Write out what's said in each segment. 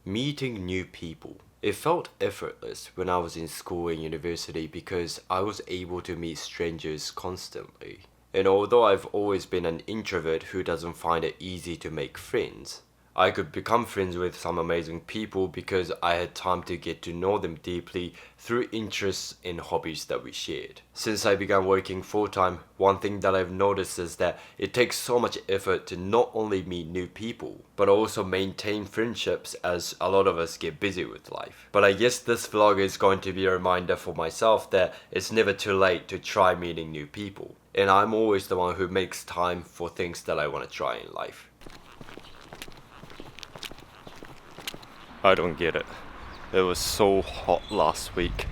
Meeting new people. It felt effortless when I was in school and university because I was able to meet strangers constantly. And although I've always been an introvert who doesn't find it easy to make friends, I could become friends with some amazing people because I had time to get to know them deeply through interests and hobbies that we shared. Since I began working full-time, one thing that I've noticed is that it takes so much effort to not only meet new people, but also maintain friendships as a lot of us get busy with life. But I guess this vlog is going to be a reminder for myself that it's never too late to try meeting new people. And I'm always the one who makes time for things that I want to try in life. I don't get it. It was so hot last week,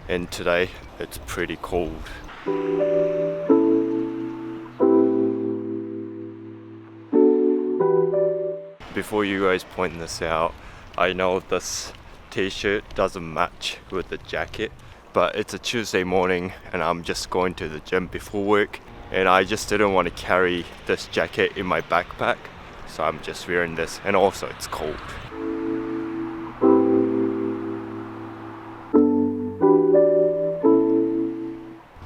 and today it's pretty cold. Before you guys point this out, I know this t-shirt doesn't match with the jacket, but it's a Tuesday morning and I'm just going to the gym before work, and I just didn't want to carry this jacket in my backpack, so I'm just wearing this, and also it's cold.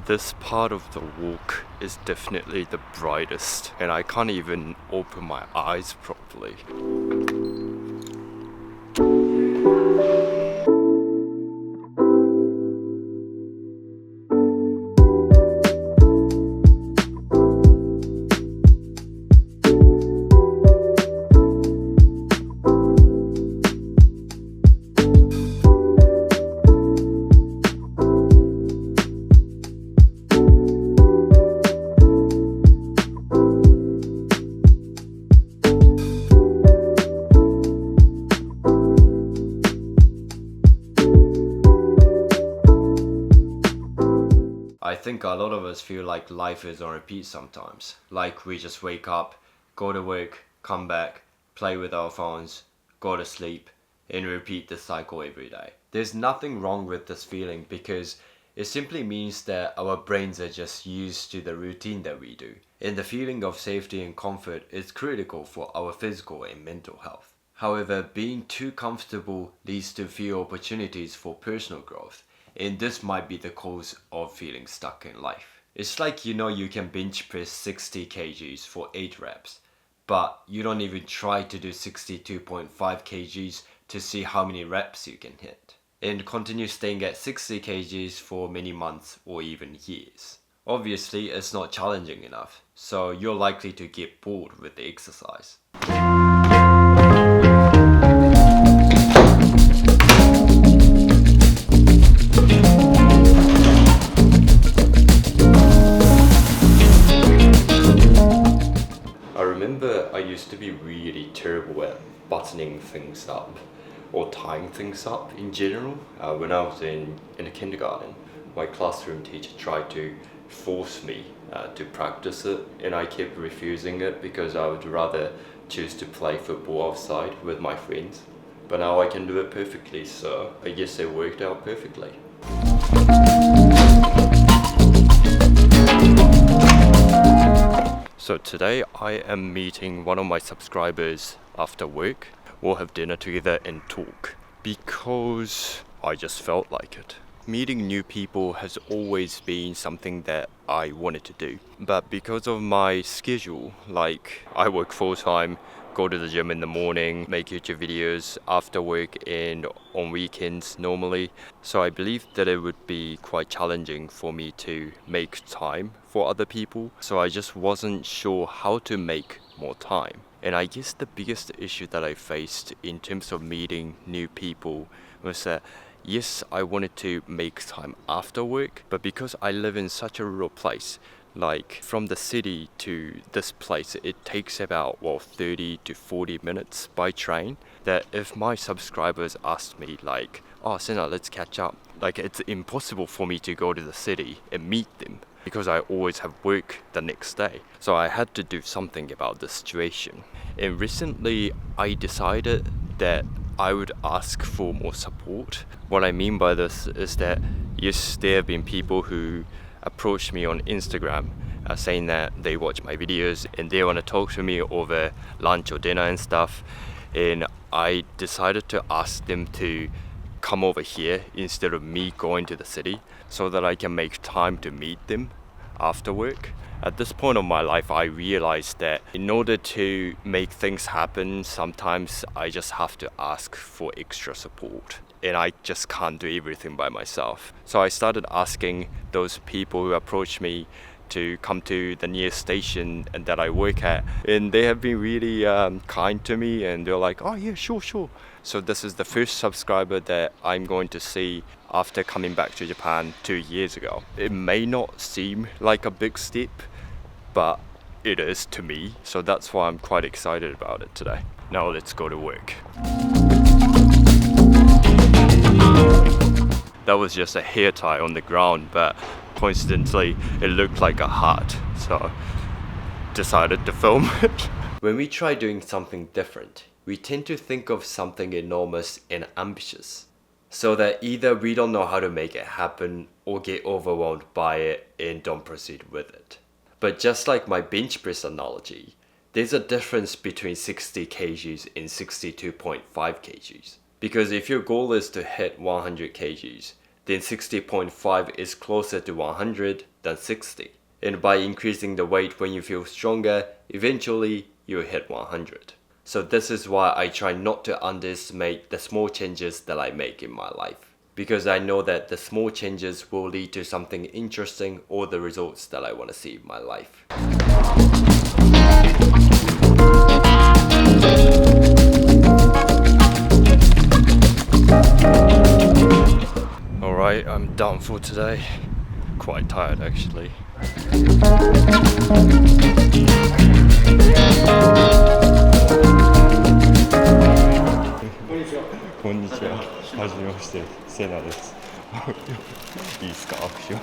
This part of the walk is definitely the brightest, and I can't even open my eyes properly. I think a lot of us feel like life is on repeat sometimes. Like we just wake up, go to work, come back, play with our phones, go to sleep, and repeat the cycle every day. There's nothing wrong with this feeling because it simply means that our brains are just used to the routine that we do. And the feeling of safety and comfort is critical for our physical and mental health. However, being too comfortable leads to few opportunities for personal growth. And this might be the cause of feeling stuck in life. It's like you can bench press 60 kgs for 8 reps, but you don't even try to do 62.5 kgs to see how many reps you can hit. And continue staying at 60 kgs for many months or even years. Obviously, it's not challenging enough, so you're likely to get bored with the exercise. I used to be really terrible at buttoning things up or tying things up in general. When I was in the kindergarten, my classroom teacher tried to force me to practice it, and I kept refusing it because I would rather choose to play football outside with my friends. But now I can do it perfectly, so I guess it worked out perfectly. So today I am meeting one of my subscribers after work. We'll have dinner together and talk because I just felt like it. Meeting new people has always been something that I wanted to do, but because of my schedule, like I work full-time, go to the gym in the morning, make YouTube videos after work and on weekends normally, so I believe that it would be quite challenging for me to make time for other people, so I just wasn't sure how to make more time. And I guess the biggest issue that I faced in terms of meeting new people was that yes, I wanted to make time after work, but because I live in such a rural place, like from the city to this place, it takes about 30 to 40 minutes by train, that if my subscribers asked me like, oh Senna, let's catch up, like it's impossible for me to go to the city and meet them because I always have work the next day. So I had to do something about the situation. And recently I decided that I would ask for more support. What I mean by this is that yes, there have been people who approached me on Instagram saying that they watch my videos and they want to talk to me over lunch or dinner and stuff. and I decided to ask them to come over here instead of me going to the city so that I can make time to meet them after work. At this point of my life, I realized that in order to make things happen, sometimes I just have to ask for extra support. And I just can't do everything by myself. So I started asking those people who approached me to come to the nearest station and that I work at. And they have been really kind to me, and they're like, oh yeah, sure. So this is the first subscriber that I'm going to see after coming back to Japan 2 years ago. It may not seem like a big step, but it is to me. So that's why I'm quite excited about it today. Now let's go to work. That was just a hair tie on the ground, but coincidentally it looked like a heart, so decided to film it. When we try doing something different, we tend to think of something enormous and ambitious, so that either we don't know how to make it happen or get overwhelmed by it and don't proceed with it. But just like my bench press analogy, there's a difference between 60 kgs and 62.5 kgs. Because if your goal is to hit 100 kgs, then 60.5 is closer to 100 than 60. And by increasing the weight when you feel stronger, eventually you'll hit 100. So this is why I try not to underestimate the small changes that I make in my life. Because I know that the small changes will lead to something interesting or the results that I want to see in my life. Alright, I'm done for today. Quite tired actually. Konnichiwa. はじめまして、セナです。いいですか、握手は。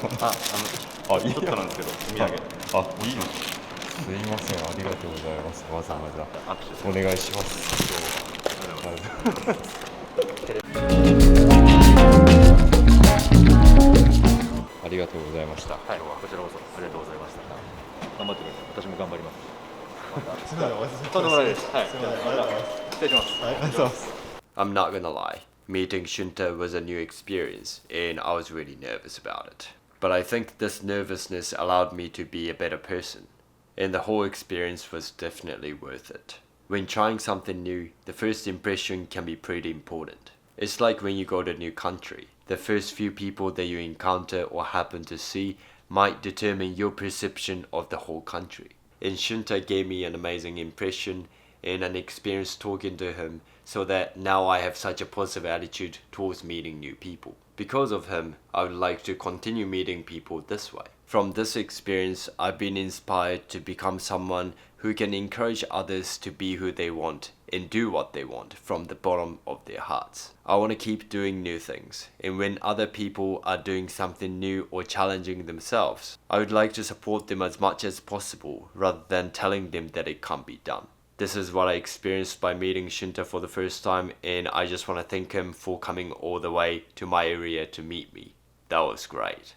いいやなんですけど、お土産。いいの。すいません、ありがとうございます。わざわざお願いします。ありがとうございました。はい、こちらこそありがとうございました。頑張ってください。私も頑張ります。すみません、とんでもないです。はい、失礼します。はい、ありがとうございます。I'm not gonna lie, meeting Shunta was a new experience and I was really nervous about it. But I think this nervousness allowed me to be a better person, and the whole experience was definitely worth it. When trying something new, the first impression can be pretty important. It's like when you go to a new country. The first few people that you encounter or happen to see might determine your perception of the whole country. And Shunta gave me an amazing impression and an experience talking to him, so that now I have such a positive attitude towards meeting new people. Because of him, I would like to continue meeting people this way. From this experience, I've been inspired to become someone who can encourage others to be who they want and do what they want from the bottom of their hearts. I want to keep doing new things, and when other people are doing something new or challenging themselves, I would like to support them as much as possible rather than telling them that it can't be done. This is what I experienced by meeting Shunta for the first time, and I just want to thank him for coming all the way to my area to meet me. That was great.